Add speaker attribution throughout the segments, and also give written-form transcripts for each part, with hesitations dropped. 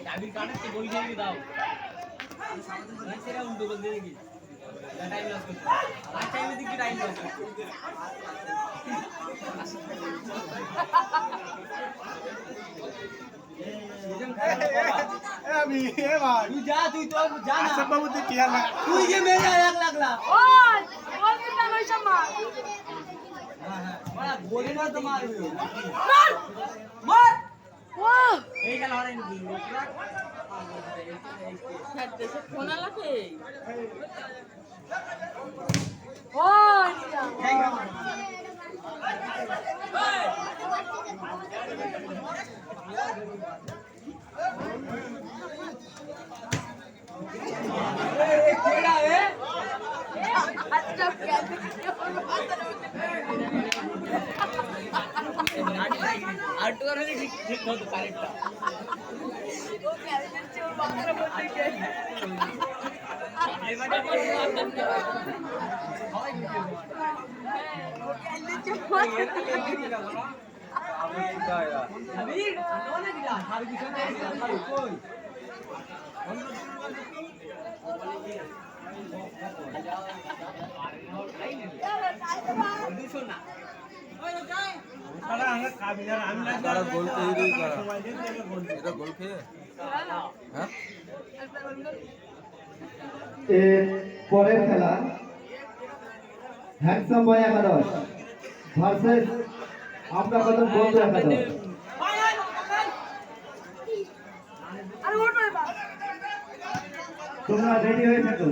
Speaker 1: চাবির কানেতে বই দিয়ে দাও সেটা উল্টো বল দিয়ে কি টাইম লস করতে আর টাইমে দিকে টাইম লস
Speaker 2: আমি এ ভাই
Speaker 1: তুই যা তুই তো যা না
Speaker 2: আচ্ছা বাবু তুই কি হাল
Speaker 1: তুই যে মেরে এক লাগলা
Speaker 3: ওই বল দিতে নয় সময়
Speaker 1: বড়া গোলে না তো মারবে
Speaker 3: মার
Speaker 1: মার
Speaker 3: ও
Speaker 1: এই খেলা হরে নি
Speaker 3: খেলতে সে কোনা লাগে ওই
Speaker 1: কেডা এ
Speaker 3: আচ্ছা খেলতে
Speaker 1: আটু করে ঠিক ঠিক হতো কারেক্টটা
Speaker 3: ও খেলতে চোর বাচ্চা বলতে কে
Speaker 4: পরের খেলা হ্যান্ডসাম বয় একাদশ ভার্সেস আমরা কত বন্ধু একাদশ।
Speaker 3: আরে ওঠ না
Speaker 4: তোমরা রেডি হয়ে থাকো।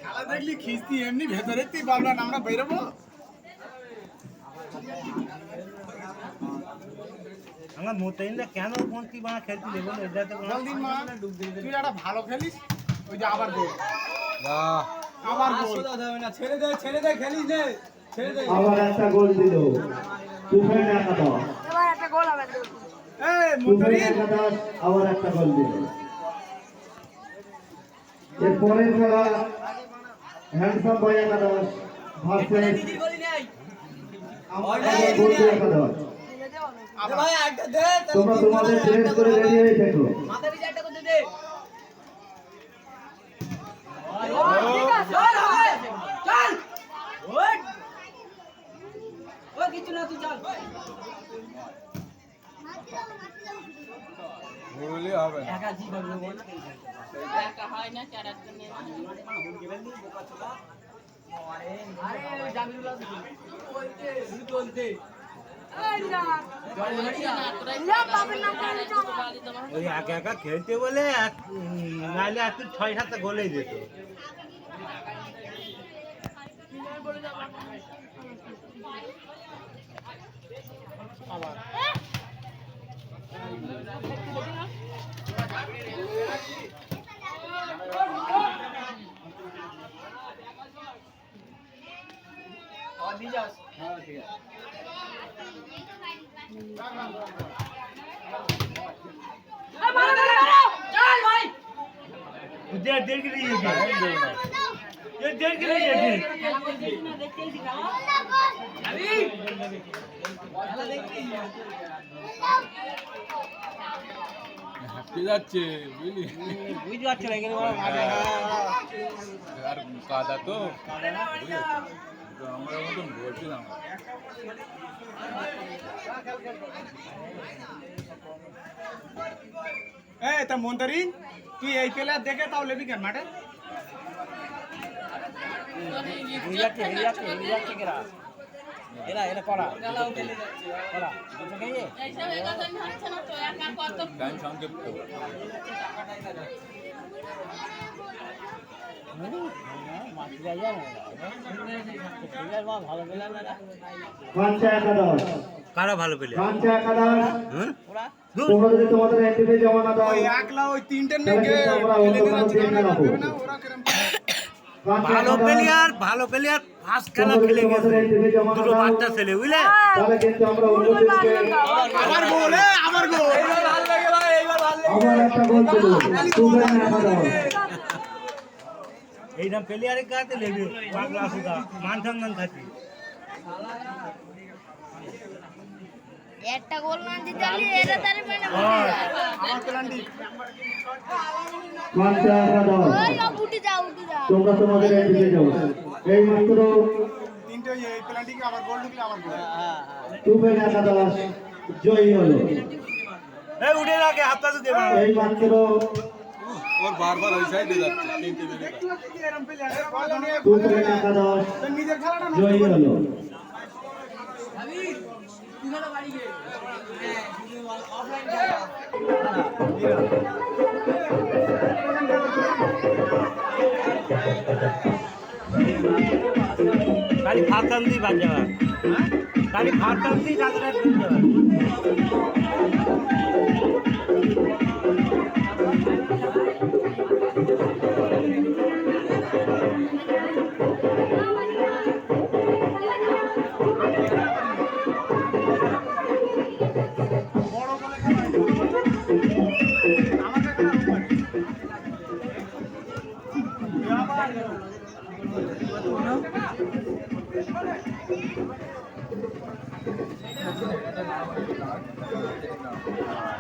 Speaker 2: খেলা দেখলি খিস্তি এমনি ভেতরে তুই ভাবলাম আমরা বেরোবো
Speaker 5: আমার মোতাইনটা কেন কোন কি বানা খেলতে দেবো এটাতে কোনো
Speaker 2: জলদি মা তুই একটা ভালো খেলিস ওই যে আবার গোল আবার গোল
Speaker 1: ছেড়ে দে খেলিস নে ছেড়ে দে
Speaker 4: আবার একটা গোল দিল তুফাইন একাদশ।
Speaker 3: এবার একটা গোল হবে
Speaker 2: এই
Speaker 4: তুফাইন
Speaker 2: মোতারিন
Speaker 4: একাদশ আবার একটা গোল দিল। এর পরের খেলা হ্যান্ডসাম বয় একাদশ ভার্সেস
Speaker 1: দিদি বলি নাই
Speaker 4: আমরা বন্ধু একাদশ।
Speaker 1: দে ভাই একটা দে
Speaker 4: তোমরা তোমাদের ড্রেস করে রেডি হয়ে থাকো।
Speaker 1: মাথা পিছে একটা করে দে
Speaker 3: ঠিক আছে
Speaker 1: চল চল ওই ওই কিছু না তুই চল
Speaker 2: ঘুরলে হবে
Speaker 1: একা জীবন নেব না
Speaker 3: একা হয় না ক্যারেক্টার নিয়ে
Speaker 1: আরে জামিরুল্লাহ বলতে বলতে
Speaker 3: এই না ইয়া বাবার নাম করে চলো
Speaker 5: ওই একা একা খেলতে বলে নাহলে আর 6-7টা গোলেই যেত।
Speaker 1: और दी जाओ हां ठीक है चल भाई
Speaker 5: देर के लिए ये देर के लिए
Speaker 1: अभी খেলা দেখতে
Speaker 2: হাঁটতে যাচ্ছে বুঝলি
Speaker 5: বুঝতে পারছি না এখানে
Speaker 2: আর কাদা তো বুঝলি তো আমরা মতন বলছিলাম এই তা মন্তারিন তুই এই প্লেয়ার দেখে তাও লেবি কেন মাঠে
Speaker 5: এরা এরা পড়া
Speaker 1: খেলাও খেলে যাচ্ছে
Speaker 5: পড়া বুঝতে গিয়ে
Speaker 3: এইসব একাজন হচ্ছে না তো একা কত
Speaker 2: টাইম সংক্ষিপ্ত
Speaker 5: মাছরা যায় না ভালো পেলে না
Speaker 4: কাঞ্চা একাদশ
Speaker 5: কারা ভালো পেলে
Speaker 4: কাঞ্চা একাদশ
Speaker 5: হ্যাঁ
Speaker 4: তোমরা যদি তোমাদের এন্ট্রি জমা না দাও
Speaker 2: ওই একলা ওই তিনটে
Speaker 4: তাহলে
Speaker 2: নেগে
Speaker 4: কিন্তু আমরা অন্য কোনো টিম নেবো।
Speaker 2: না ওরা কেরম
Speaker 5: ভালো প্লেয়ার ফার্স্ট খেলা খেলে গেছে
Speaker 4: এন্ট্রি জমা না
Speaker 5: দুটো
Speaker 4: দাও
Speaker 5: বাচ্চা ছেলে বুঝলে
Speaker 4: তাহলে কিন্তু আমরা অন্য টিমকে
Speaker 2: আবার গোল আবার গোল
Speaker 1: এইবার ভালো লাগে ভাই এইবার ভালো লাগে
Speaker 4: আবার একটা গোল দিল তুফাইন একাদশ।
Speaker 5: এইরকম প্লেয়ারের কাছে লেগে পাগলা সুদা মান সম্মান থাকি
Speaker 3: একটা গোল না দিতে পারলে এরা তার মানে
Speaker 2: আমার পেনাল্টি
Speaker 4: মাঠে আঘাত দাও
Speaker 3: ওই উঠে যাও উঠে যাও
Speaker 4: তোমরা তোমাদের এদিকে যাও এই মাত্র
Speaker 2: তিনটে এই পেনাল্টিকে আবার গোল ঢুকলে আবার গোল
Speaker 4: তুফান একাদশ জয়ী হলো
Speaker 5: এই উঠে রাখে হাতটা তো দেবা
Speaker 4: এই মাত্র
Speaker 6: ওর বারবার ওই সাইডে যাচ্ছে তিনটে মিনিট
Speaker 2: একটু কি এরকম পেলে বল নিয়ে
Speaker 4: তুফান একাদশ
Speaker 2: নিজের খেলাটা না
Speaker 4: জয়ী হলো
Speaker 5: খালি ভাত টানতেই বাদ যাওয়া খালি ভাত টানতেই রাজরা যাওয়া
Speaker 2: বড় বলে খেলা আমাকে খেলা উপরে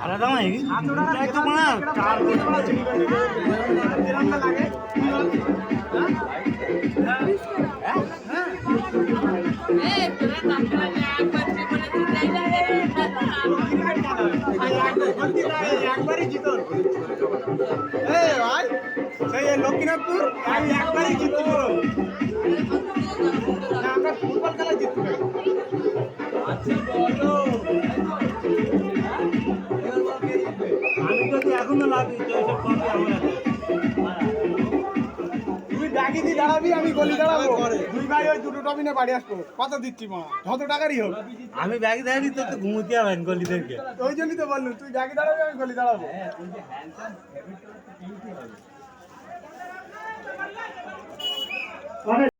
Speaker 5: আলাদা নয় তো না চার
Speaker 2: কিরমটা লাগে একবারই জিতল এই ভাই সেই লক্ষ্মীনাথপুর আমি একবারই জিততে পারো না আমরা ফুটবল খেলা জিততে পারি
Speaker 5: আমি যদি এখনো লাগি তো এসব কপি আমার
Speaker 2: তুই ডাকি দিয়ে দাঁড়াবি আমি গলি দাঁড়াবো দুই ভাই ওই দুটো টপি নিয়ে বাড়ি আসবো কত দিচ্ছি মা যত টাকারই হোক
Speaker 5: আমি ব্যাগ দেখালি তো ঘুমোতে হবেন গলিদেরকে
Speaker 2: ওই জন্যই তো বললুম তুই ডাকি দাঁড়াবি আমি গলি দাঁড়াবো
Speaker 4: মানে